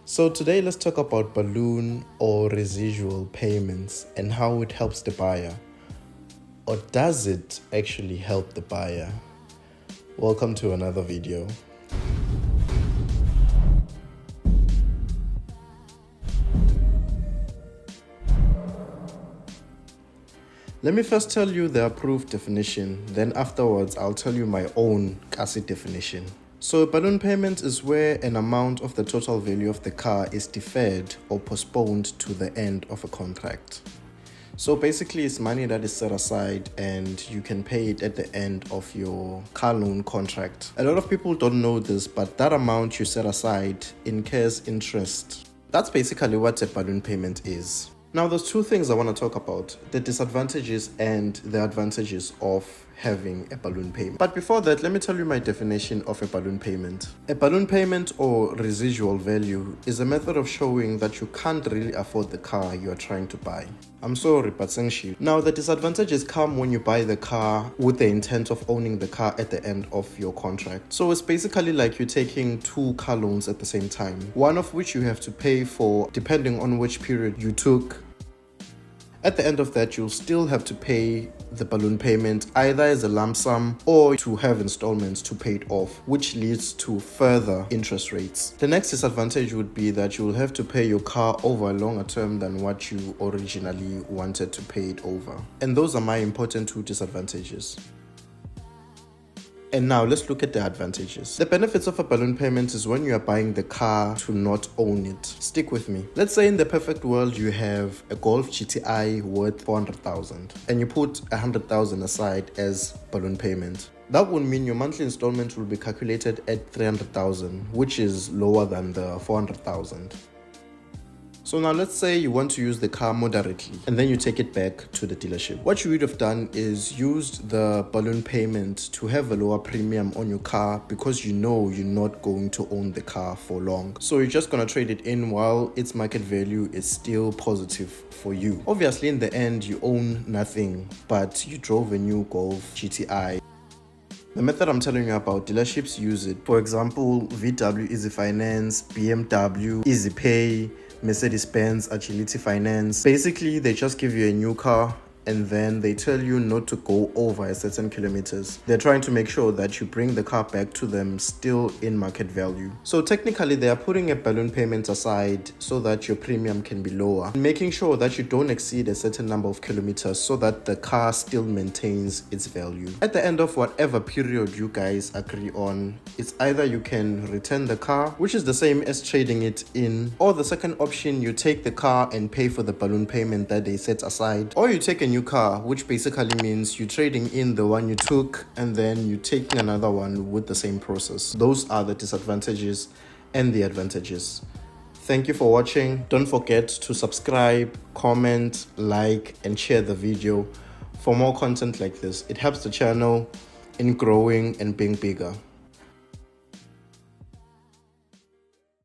So today let's talk about balloon or residual payments and how it helps the buyer. Or does it actually help the buyer? Welcome to another video. Let me first tell you the approved definition, then afterwards I'll tell you my own kasi definition. So a balloon payment is where an amount of the total value of the car is deferred or postponed to the end of a contract. So basically it's money that is set aside and you can pay it at the end of your car loan contract. A lot of people don't know this, but that amount you set aside incurs interest. That's basically what a balloon payment is. Now there's two things I want to talk about, the disadvantages and the advantages of having a balloon payment. But before that, let me tell you my definition of a balloon payment. A balloon payment or residual value is a method of showing that you can't really afford the car you are trying to buy. I'm sorry, but sengshi. Now the disadvantages come when you buy the car with the intent of owning the car at the end of your contract. So it's basically like you're taking two car loans at the same time, one of which you have to pay for depending on which period you took. At the end of that, you'll still have to pay the balloon payment either as a lump sum or to have installments to pay it off, which leads to further interest rates. The next disadvantage would be that you will have to pay your car over a longer term than what you originally wanted to pay it over. And those are my important two disadvantages. And now let's look at the advantages. The benefits of a balloon payment is when you are buying the car to not own it. Stick with me. Let's say in the perfect world you have a Golf GTI worth 400,000 and you put 100,000 aside as balloon payment. That would mean your monthly installment will be calculated at 300,000, which is lower than the 400,000. So now let's say you want to use the car moderately and then you take it back to the dealership. What you would have done is used the balloon payment to have a lower premium on your car because you know you're not going to own the car for long. So you're just going to trade it in while its market value is still positive for you. Obviously in the end you own nothing, but you drove a new Golf GTI. The method I'm telling you about, dealerships use it. For example, VW Easy Finance, BMW Easy Pay, Mercedes-Benz Agility Finance. Basically, they just give you a new car and then they tell you not to go over a certain kilometers. They're trying to make sure that you bring the car back to them still in market value. So technically, they are putting a balloon payment aside so that your premium can be lower, making sure that you don't exceed a certain number of kilometers so that the car still maintains its value. At the end of whatever period you guys agree on, it's either you can return the car, which is the same as trading it in, or the second option, you take the car and pay for the balloon payment that they set aside, or you take a new car, which basically means you're trading in the one you took and then you're taking another one with the same process. Those are the disadvantages and the advantages. Thank you for watching. Don't forget to subscribe, comment, like, and share the video for more content like this. It helps the channel in growing and being bigger.